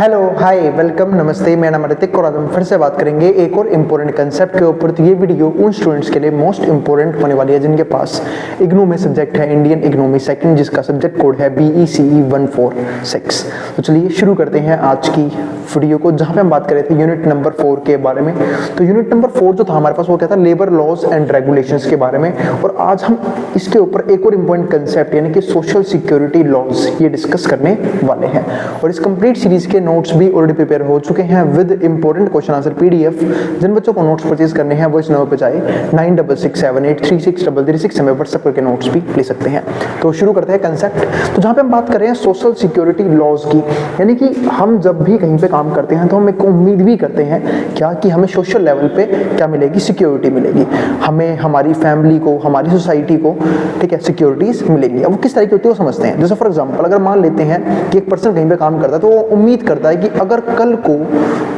Hello hi welcome नमस्ते, मेरा नाम ऋतिक और आज हम फिर से बात करेंगे एक और इम्पोर्टेंट कंसेप्ट के ऊपर। तो ये वीडियो उन स्टूडेंट्स के लिए मोस्ट इम्पोर्टेंट होने वाली है जिनके पास इग्नू में सब्जेक्ट है इंडियन इकोनॉमी सेकंड, जिसका सब्जेक्ट कोड है BECE 146। तो चलिए शुरू करते हैं आज की वीडियो को, जहाँ पे हम बात कर रहे थे यूनिट नंबर 4 के बारे में। तो यूनिट नंबर 4 जो था हमारे पास वो क्या था, लेबर लॉज एंड रेगुलेशंस के बारे में। और आज हम इसके ऊपर एक और इम्पोर्टेंट कंसेप्ट यानी कि सोशल सिक्योरिटी लॉज ये डिस्कस करने वाले हैं। और इस कंप्लीट सीरीज के नोट्स भी ऑलरेडी प्रिपेयर हो चुके हैं with important question answer PDF। जिन बच्चों को नोट्स परचेज करने हैं वो इस नंबर पे जाए 9667836336 हमें व्हाट्सएप करके नोट्स भी ले सकते हैं। तो शुरू करते हैं कंसेप्ट। तो जहाँ पे हम बात कर रहे हैं सोशल सिक्योरिटी लॉज की, यानी कि हम जब भी कहीं पे काम करते हैं तो हम एक उम्मीद भी करते हैं क्या कि हमें सोशल लेवल पे क्या मिलेगी, सिक्योरिटी मिलेगी, हमें हमारी फैमिली को, हमारी सोसाइटी को, ठीक है, सिक्योरिटीज मिलेंगी। अब वो किस तरह की होती है वो समझते हैं। जैसे फॉर एग्जांपल अगर मान लेते हैं कि एक पर्सन कहीं पे काम करता है तो वो उम्मीद करता है कि अगर कल को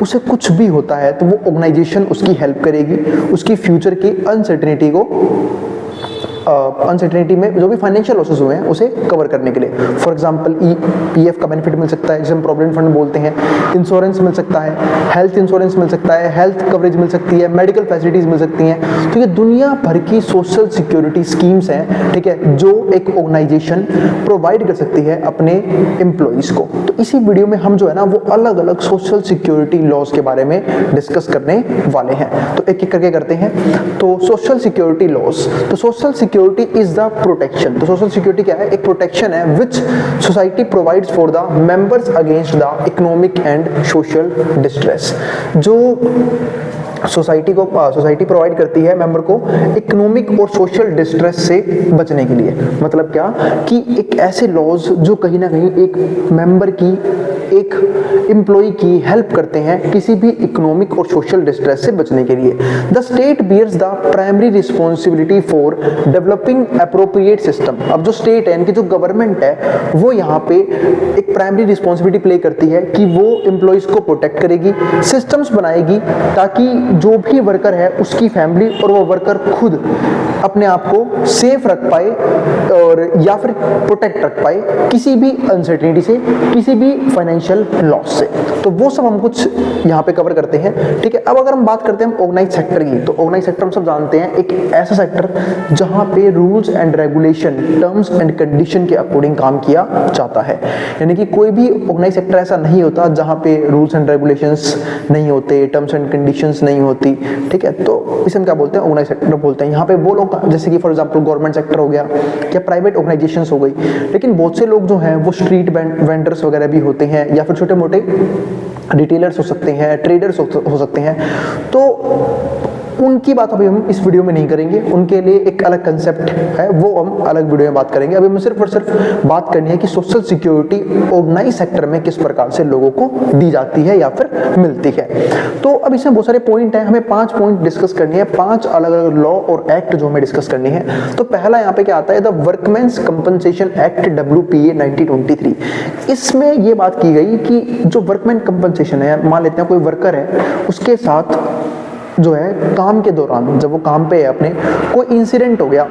उसे कुछ भी होता है तो वो ऑर्गेनाइजेशन उसकी हेल्प करेगी, उसकी फ्यूचर की अनसर्टेनिटी में जो भी फाइनेंशियल लॉसेस हुए हैं उसे कवर करने के लिए। फॉर एग्जांपल PF का बेनिफिट मिल सकता है जिसे हम प्रोविडेंट फंड बोलते हैं, इंश्योरेंस मिल सकता है, हेल्थ इंश्योरेंस मिल सकता है, हेल्थ कवरेज मिल सकती है, मेडिकल फैसिलिटीज मिल सकती हैं। तो ये दुनिया भर की सोशल सिक्योरिटी स्कीम्स हैं, ठीक है, जो एक ऑर्गेनाइजेशन प्रोवाइड कर सकती है अपने एम्प्लॉइज को। तो इसी वीडियो में हम जो है ना वो अलग अलग सोशल सिक्योरिटी लॉज के बारे में डिस्कस करने वाले हैं। तो एक एक करके करते हैं। तो सोशल सिक्योरिटी लॉज, तो social security is the protection. तो सोशल सिक्योरिटी क्या है? एक प्रोटेक्शन है which society provides for the members against the economic and social distress. जो सोसाइटी प्रोवाइड करती है मेंबर को इकोनॉमिक और सोशल डिस्ट्रेस से बचने के लिए। मतलब क्या कि एक ऐसे लॉज जो कहीं ना कहीं एक मेंबर की, एक एम्प्लॉय की हेल्प करते हैं किसी भी इकोनॉमिक और सोशल डिस्ट्रेस से बचने के लिए। The state bears the primary responsibility for developing appropriate system. अब जो स्टेट है, इनकी जो गवर्नमेंट है, वो यहाँ पे एक प्राइमरी रिस्पॉन्सिबिलिटी प्ले करती है कि वो एम्प्लॉयज को प्रोटेक्ट करेगी, सिस्टम्स बनाएगी ताकि जो भी वर्कर है उसकी फैमिली और वो वर्कर खुद अपने आप को सेफ रख पाए और या फिर प्रोटेक्ट रख पाए किसी भी अनसर्टेनिटी से, किसी भी फाइनेंशियल लॉस से। तो वो सब हम कुछ यहाँ पे कवर करते हैं, ठीक है। अब अगर हम बात करते हैं ऑर्गेनाइज सेक्टर की, तो ऑर्गेनाइज सेक्टर हम सब जानते हैं एक ऐसा सेक्टर जहाँ पे rules and regulation, terms and condition के अकॉर्डिंग काम किया जाता है। यानी कि कोई भी ऑर्गेनाइज सेक्टर ऐसा नहीं होता जहाँ पे रूल्स एंड रेगुलेशंस नहीं होते, टर्म्स एंड कंडीशंस नहीं होती, ठीक है। तो इसे हम क्या बोलते हैं? ऑर्गेनाइज सेक्टर बोलते हैं। यहाँ पे वो लोग जैसे कि फॉर एग्जांपल गवर्नमेंट सेक्टर हो गया या प्राइवेट ऑर्गेनाइजेशंस हो गई, लेकिन बहुत से लोग जो हैं वो स्ट्रीट वेंडर्स वगैरह भी होते हैं या फिर छोटे मोटे रिटेलर्स हो सकते हैं, ट्रेडर्स हो सकते हैं। तो उनकी बात अभी हम इस वीडियो में नहीं करेंगे, उनके लिए एक अलग कंसेप्ट है, वो हम अलग वीडियो में बात करेंगे। अभी हमें सिर्फ और सिर्फ बात करनी है कि सोशल सिक्योरिटी ऑर्गेनाइज सेक्टर में किस प्रकार से लोगों को दी जाती है या फिर मिलती है। तो अब इसमें बहुत सारे पॉइंट हैं, हमें 5 पॉइंट डिस्कस करनी है, 5 अलग अलग लॉ और एक्ट जो हमें डिस्कस करनी है। तो पहला यहाँ पे क्या आता है? The workmen's compensation act WPA 1923। इसमें ये बात की गई कि जो वर्कमैन कंपनसेशन है, मान लेते हैं कोई वर्कर है, उसके साथ जो है काम के दौरान जब वो काम पे है अपने, कोई इंसिडेंट हो गया,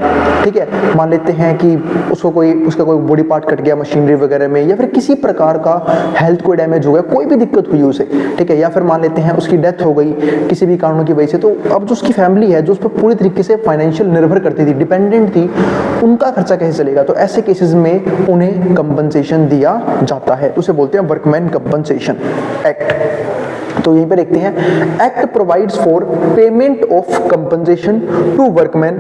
ठीक है, मान लेते हैं कि उसका कोई बॉडी पार्ट कट गया मशीनरी वगैरह में, या फिर किसी प्रकार का हेल्थ कोई डैमेज हो गया, कोई भी दिक्कत हुई उसे, ठीक है, या फिर मान लेते हैं उसकी डेथ हो गई किसी भी कारणों की वजह से। तो अब जो उसकी फैमिली है जो उस पर पूरी तरीके से फाइनेंशियल निर्भर करती थी, डिपेंडेंट थी, उनका खर्चा कैसे चलेगा? तो ऐसे केसेस में उन्हें कंपनसेशन दिया जाता है, उसे बोलते हैं वर्कमैन कंपनसेशन एक्ट। तो यहीं पे देखते हैं, act provides for payment of compensation to workman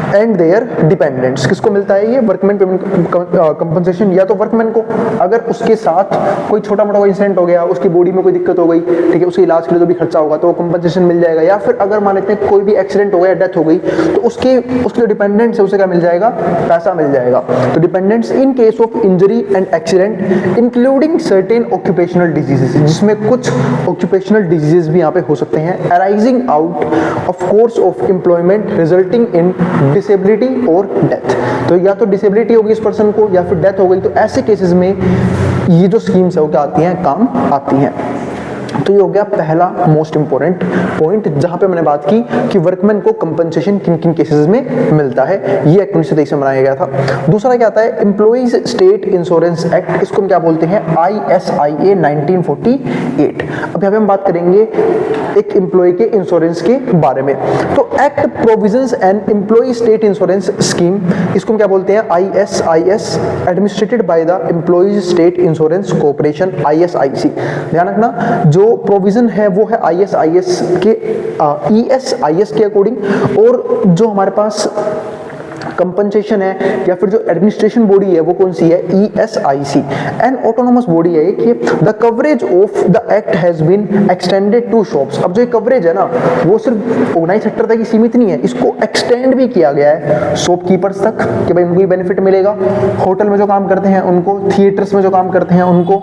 and their dependents. किसको मिलता है ये वर्कमैन पेमेंट कंपनसेशन? या तो वर्कमैन को, अगर उसके साथ कोई छोटा मोटा कोई इंसिडेंट हो गया, उसकी बॉडी में कोई दिक्कत हो गई, ठीक है, उसके इलाज के लिए जो भी खर्चा होगा तो वो कंपनसेशन मिल जाएगा। या फिर अगर मान लेते हैं कोई भी एक्सीडेंट हो गया, डेथ हो गई, तो उसके जो डिपेंडेंट्स है उसे क्या मिल जाएगा? पैसा मिल जाएगा। तो dependents in case of injury and accident including certain occupational diseases, जिसमें कुछ ऑक्यूपेशनल डिजीजेस भी यहाँ पे हो सकते हैं, arising out of course of employment resulting in disability और डेथ। तो या तो डिसेबिलिटी होगी इस पर्सन को या फिर डेथ हो गई, तो ऐसे केसेस में ये जो स्कीम्स है वो क्या आती हैं? काम आती हैं। तो ये हो गया पहला मोस्ट इंपॉर्टेंट पॉइंट, जहां पे मैंने बात की कि वर्कमैन को कंपनसेशन किन किन केसेस में मिलता है। ये एक्ट 1923 में बनाया गया था। दूसरा क्या आता है, एम्प्लॉइज स्टेट इंश्योरेंस एक्ट, इसको हम क्या बोलते हैं, ISIA 1948। अब यहाँ पे हम बात करेंगे एक एम्प्लॉय के इंश्योरेंस के बारे में। तो act provisions and employ state insurance scheme, इसको हम क्या बोलते हैं, ISIS, administered by the employees state insurance corporation, ISIC। ध्यान रखना, जो प्रोविजन है वो है ISIS के ESIS के अकॉर्डिंग, और जो हमारे पास कंपनसेशन है या फिर जो एडमिनिस्ट्रेशन बॉडी है वो कौन सी है, ESIC। एंड ऑटोनोमस बॉडी है कि the coverage of the act has been extended to shops. अब जो ये कवरेज है ना वो सिर्फ ऑर्गेनाइज सेक्टर तक ही सीमित नहीं है, इसको एक्सटेंड भी किया गया है शॉपकीपर्स तक कि भाई उनको बेनिफिट मिलेगा, होटल में जो काम करते हैं उनको, थिएटर्स में जो काम करते हैं उनको,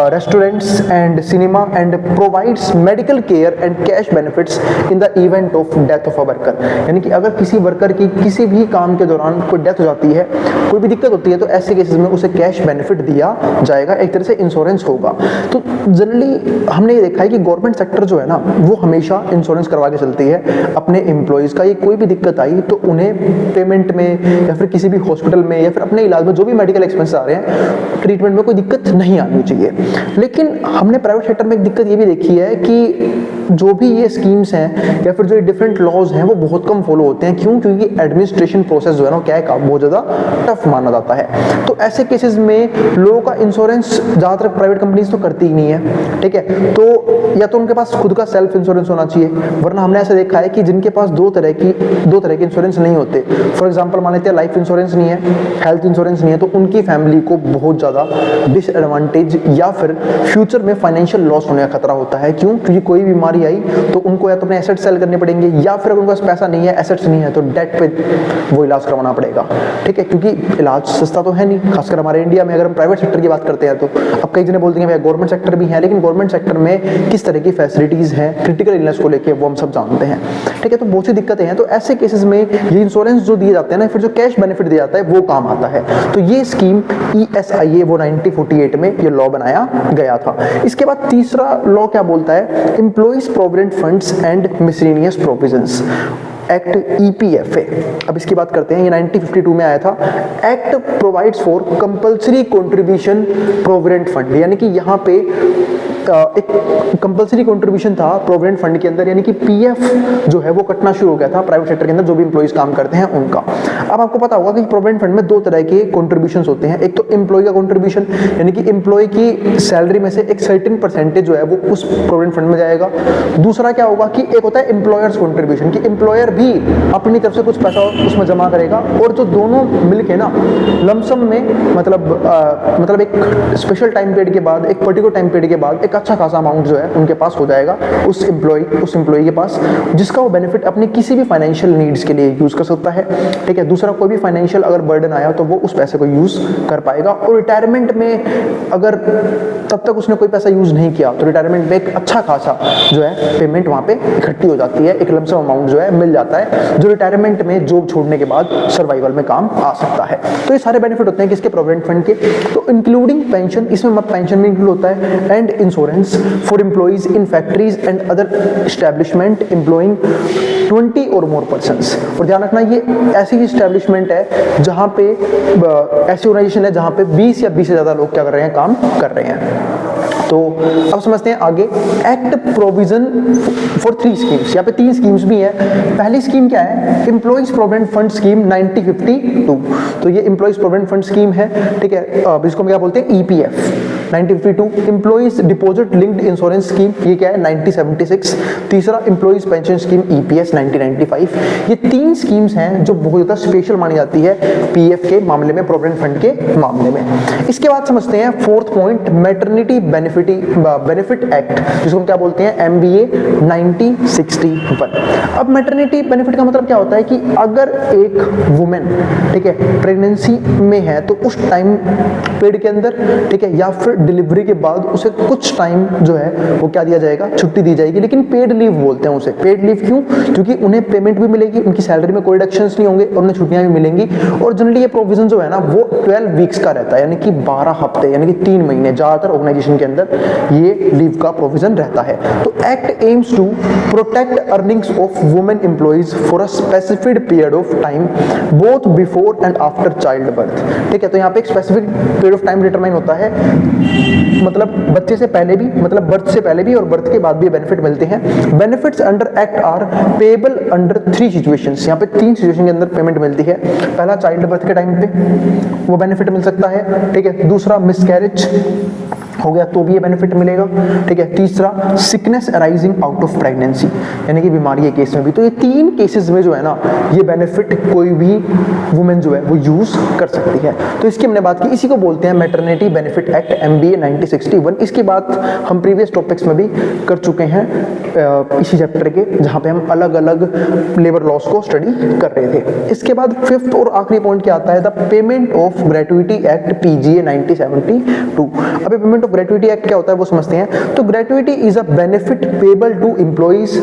restaurants and cinema, and provides medical care and cash benefits in the event of death of a worker. यानी कि अगर किसी वर्कर की किसी भी काम के दौरान कोई डेथ हो जाती है, कोई भी दिक्कत होती है, तो ऐसे केसेस में उसे कैश बेनिफिट दिया जाएगा, एक तरह से इंश्योरेंस होगा। तो जनरली हमने ये देखा है कि गवर्नमेंट सेक्टर जो है ना वो हमेशा इंश्योरेंस करवा के चलती है अपने एम्प्लॉइज का। ये कोई भी दिक्कत आई तो उन्हें पेमेंट में या फिर किसी भी हॉस्पिटल में या फिर अपने इलाज में जो भी मेडिकल एक्सपेंस आ रहे हैं, ट्रीटमेंट में कोई दिक्कत नहीं आनी चाहिए। लेकिन हमने प्राइवेट सेक्टर में एक दिक्कत ये भी देखी है कि जो भी ये स्कीम्स हैं या फिर जो डिफरेंट लॉज हैं वो बहुत कम फॉलो होते हैं। क्यों? क्योंकि एडमिनिस्ट्रेशन प्रोसेस जो है ना क्या है, बहुत ज्यादा टफ माना जाता है। तो ऐसे केसेस में लोगों का इंश्योरेंस ज्यादातर प्राइवेट कंपनीज तो करती ही नहीं है, ठीक है। तो या तो उनके पास खुद का सेल्फ इंश्योरेंस होना चाहिए, वरना हमने ऐसा देखा है कि जिनके पास दो तरह के इंश्योरेंस नहीं होते, फॉर एग्जांपल मान लेते हैं लाइफ इंश्योरेंस नहीं है, हेल्थ इंश्योरेंस नहीं है, तो उनकी फैमिली को बहुत ज्यादा डिसएडवांटेज या फिर फ्यूचर में फाइनेंशियल लॉस होने का खतरा होता है। क्यों? क्योंकि कोई बीमारी आई तो उनको या तो अपने एसेट सेल करने पड़ेंगे, या फिर अगर उनके पास पैसा नहीं है, एसेट्स नहीं है, तो डेट पे वो इलाज करवाना पड़ेगा, ठीक है। क्योंकि इलाज सस्ता तो है नहीं, खासकर हमारे इंडिया में। अगर हम प्राइवेट सेक्टर की बात करते हैं तो अब कई जने बोलते हैं भाई गवर्नमेंट सेक्टर भी है, लेकिन गवर्नमेंट सेक्टर में किस तरह की फैसिलिटीज हैं क्रिटिकल इलनेस को लेके वो हम सब जानते हैं, ठीक है। तो बहुत सी दिक्कतें हैं। तो ऐसे केसेस में ये इंश्योरेंस जो दिए जाते हैं ना, फिर जो कैश बेनिफिट दिया जाता है वो काम आता है। तो ये स्कीम ESIA वो 1948 में ये लॉ बनाया गया था। इसके बाद तीसरा लॉ क्या बोलता है, employees provident funds and miscellaneous provisions act, EPFA। अब इसकी बात करते हैं, ये 1952 में आया था। Act provides for compulsory contribution provident fund, यानी कि यहाँ पे एक कंपल्सरी कंट्रीब्यूशन था प्रोविडेंट फंड के अंदर, यानी कि PF जो है वो कटना शुरू हो गया था प्राइवेट सेक्टर के अंदर जो भी एम्प्लॉइज काम करते हैं उनका। अब आपको पता होगा कि प्रोविडेंट फंड में दो तरह के कंट्रीब्यूशंस होते हैं। एक तो एम्प्लॉय का कंट्रीब्यूशन, यानी कि एम्प्लॉय की सैलरी में से एक सर्टेन परसेंटेज जो है वो उस प्रोविडेंट फंड में जाएगा। दूसरा क्या होगा कि एक होता है एम्प्लॉयर्स कंट्रीब्यूशन, कि एम्प्लॉयर भी अपनी तरफ से कुछ पैसा उसमें जमा करेगा, और जो दोनों मिलके ना लमसम में मतलब एक स्पेशल टाइम पीरियड के बाद, एक पर्टिकुलर टाइम पीरियड के बाद एक अच्छा खासा अमाउंट जो है उनके पास हो जाएगा उस एम्प्लॉय के पास, जिसका वो बेनिफिट अपने किसी भी फाइनेंशियल नीड्स के लिए यूज कर सकता है, ठीक है। दूसरा कोई भी फाइनेंशियल अगर बर्डन आया तो वो उस पैसे को यूज कर पाएगा। और रिटायरमेंट में अगर तब तक उसने कोई पैसा यूज नहीं किया तो रिटायरमेंट में एक अच्छा खासा जो है पेमेंट वहां पे इकट्ठी हो जाती है, एक लमसम अमाउंट जो है मिल जाता है, जो रिटायरमेंट में जॉब छोड़ने के बाद सर्वाइवल में काम आ सकता है। तो ये सारे बेनिफिट होते हैं किसके, प्रोविडेंट फंड के। तो इंक्लूडिंग पेंशन, इसमें पेंशन भी इंक्लूड होता है, and insurance for employees in factories and other establishment employing 20 और मोर पर्सन्स। और ध्यान रखना ये ऐसी एस्टेब्लिशमेंट है जहां पे, ऐसी ऑर्गेनाइजेशन है जहां पे 20 या 20 से ज्यादा लोग क्या कर रहे हैं, काम कर रहे हैं। तो अब समझते हैं आगे, एक्ट प्रोविजन फॉर 3 स्कीम्स, यहाँ पे 3 स्कीम्स भी हैं। पहली स्कीम क्या है, एम्प्लॉइज प्रोविडेंट फंड स्कीम 1952। तो ये एम्प्लॉइज प्रोविडेंट फंड स्कीम है, ठीक है। इसको हम क्या बोलते हैं, EPF 1952। Employees deposit linked insurance scheme, ये क्या है, 1976। तीसरा एम्प्लॉइज पेंशन स्कीम EPS 1995। ये 3 स्कीम्स हैं जो बहुत ज्यादा स्पेशल मानी जाती है PF के मामले में, प्रोविडेंट फंड के मामले में। इसके बाद समझते हैं 4th point, maternity benefit act, जिसको हम क्या बोलते हैं, MBA 1961। अब मैटरनिटी बेनिफिट का मतलब क्या होता है कि अगर एक वुमेन, ठीक है, प्रेगनेंसी में है तो उस टाइम पीरियड के अंदर, ठीक है, या फिर डिलीवरी के बाद उसे कुछ टाइम जो है वो क्या दिया जाएगा, छुट्टी दी जाएगी, लेकिन पेड लीव बोलते हैं उसे। पेड लीव क्यों? क्योंकि उन्हें पेमेंट भी मिलेगी, उनकी सैलरी में कोई डिडक्शंस नहीं होंगे और उन्हें छुट्टियां भी मिलेंगी। और जनरली ये प्रोविजन जो है ना वो 12 वीक्स का रहता है, यानी कि 12 हफ्ते, यानी कि 3 महीने ज्यादातर ऑर्गेनाइजेशन के अंदर ये लीव का प्रोविजन रहता है। तो act aims to protect earnings of women employees for a specific period of time both before and after child birth. ठीक है, तो यहाँ पे एक specific period of time determine होता है, मतलब बच्चे से पहले भी, मतलब बर्थ से पहले भी और बर्थ के बाद भी बेनिफिट मिलते हैं। Benefits under act are payable under 3 situations. यहाँ पे 3 सिचुएशन के अंदर पेमेंट मिलती है। पहला चाइल्ड बर्थ के टाइम पे वो बेनिफिट मिल सकता है, ठीक है। दूसरा मिसकैरेज हो गया तो भी ये बेनिफिट मिलेगा, ठीक है। तीसरा sickness arising out of pregnancy, यानी कि बीमारी के केस में भी। तो ये 3 केसेस में जो है ना ये बेनिफिट कोई भी वुमेन जो है वो यूज कर सकती है। तो इसकी हमने बात की, इसी को बोलते हैं मैटरनिटी बेनिफिट एक्ट MBA 1961। इसकी बात हम प्रीवियस टॉपिक्स में भी कर चुके हैं इसी चैप्टर के, जहाँ पे हम अलग अलग लेबर लॉस को स्टडी कर रहे थे। इसके बाद 5th और आखिरी पॉइंट क्या आता है, the payment of gratuity act PGA 1972। अभी पेमेंट ऑफ ग्रेट्युटी एक्ट क्या होता है वो समझते हैं। तो gratuity is a benefit payable to employees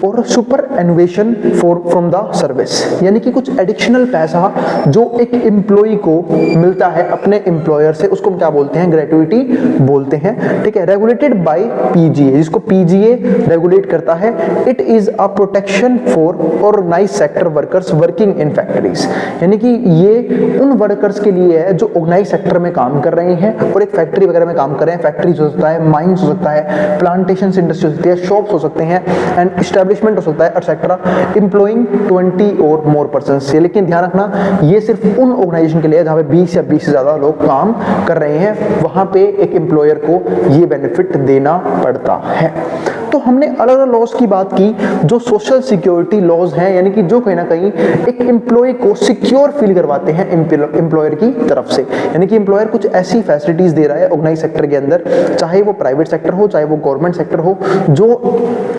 और superannuation from the service, यानी कि कुछ एडिशनल पैसा जो एक एम्प्लॉय को मिलता है अपने एम्प्लॉयर से, उसको हम क्या बोलते हैं, ग्रेट्युटी बोलते हैं, ठीक है। रेगुलेटेड बाय PGA, जिसको PGA रेगुलेट करता है। It is a protection for organised sector workers working in factories, यानी कि ये उन वर्कर्स के लिए है जो ऑर्गेनाइज्ड सेक्टर में काम कर रहे हैं और एक फैक्ट्री वगैरह में काम कर रहे हैं। फैक्ट्रीज हो सकता है, माइंस हो सकता है, प्लांटेशन इंडस्ट्री हो सकती है, शॉप्स हो सकते हैं, एंड एस्टेब्लिशमेंट हो सकता है, एटसेट्रा, एम्प्लॉइंग 20 और मोर पर्सन्स से। लेकिन ध्यान रखना ये सिर्फ उन ऑर्गेनाइजेशन के लिए जहां पे 20 या 20 से ज्यादा लोग काम कर रहे हैं, वहां पे एक एम्प्लॉयर को ये बेनिफिट देना पड़ता है। तो हमने अलग अलग लॉज की बात की जो सोशल सिक्योरिटी लॉज हैं, यानी कि जो कहीं ना कहीं एक एम्प्लॉय को सिक्योर फील करवाते हैं एम्प्लॉयर की तरफ से, यानी कि एम्प्लॉयर कुछ ऐसी फैसिलिटीज दे रहा है ऑर्गेनाइज सेक्टर के अंदर, चाहे वो प्राइवेट सेक्टर हो चाहे वो गवर्नमेंट सेक्टर हो, जो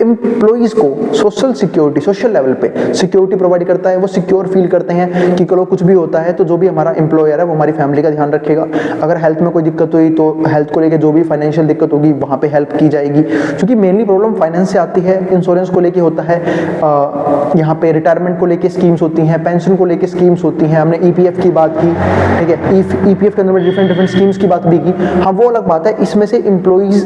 एम्प्लॉइज को सोशल सिक्योरिटी, सोशल लेवल पे सिक्योरिटी प्रोवाइड करता है। वो सिक्योर फील करते हैं कि चलो कुछ भी होता है तो जो भी हमारा एम्प्लॉयर है वो हमारी फैमिली का ध्यान रखेगा। अगर हेल्थ में कोई दिक्कत हुई तो हेल्थ को लेकर जो भी फाइनेंशियल दिक्कत होगी वहां पे हेल्प की जाएगी, क्योंकि मेनली प्रॉब्लम फाइनेंस से आती है। इंश्योरेंस को लेके होता है, यहाँ पे रिटायरमेंट को लेके स्कीम्स होती हैं, पेंशन को लेके स्कीम्स होती हैं, हमने EPF की बात की, ठीक है। EPF के अंदर में डिफरेंट स्कीम्स की बात भी की। हाँ वो अलग बात है, इसमें से एम्प्लॉइज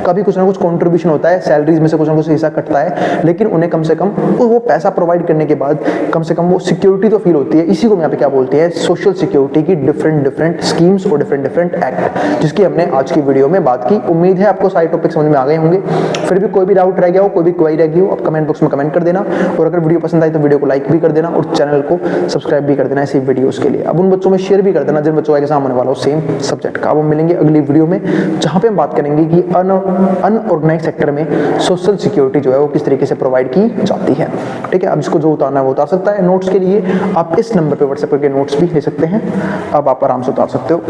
का भी कुछ ना कुछ कॉन्ट्रीब्यूशन होता है, सैलरीज में से कुछ ना कुछ हिस्सा कटता है, लेकिन उन्हें कम से कम वो पैसा प्रोवाइड करने के बाद कम से कम वो सिक्योरिटी तो फील होती है। इसी को यहाँ पे क्या बोलते हैं, सोशल सिक्योरिटी की डिफरेंट स्कीम्स और डिफरेंट एक्ट, जिसकी हमने आज की वीडियो में बात की। उम्मीद है आपको सारे टॉपिक समझ में आ गए होंगे। फिर भी कोई भी डाउट रह गया हो, कोई भी क्वेरी रह गई हो, आप कमेंट बॉक्स में कमेंट कर देना, और अगर वीडियो पसंद आई तो वीडियो को लाइक भी कर देना और चैनल को सब्सक्राइब भी कर देना ऐसी वीडियोस के लिए। अब उन बच्चों में शेयर भी कर देना जिन बच्चों का एग्जाम होने वाला हो सेम सब्जेक्ट का। अब हम मिलेंगे अगली वीडियो में, जहां पे हम बात करेंगे कि अनऑर्गेनाइज्ड सेक्टर में सोशल सिक्योरिटी जो है वो किस तरीके से प्रोवाइड की जाती है, ठीक है। अब इसको जो उतारना है वो उतार सकता है। नोट्स के लिए आप इस नंबर पे व्हाट्सएप करके नोट्स भी ले सकते हैं, अब आप आराम से उतार सकते हो।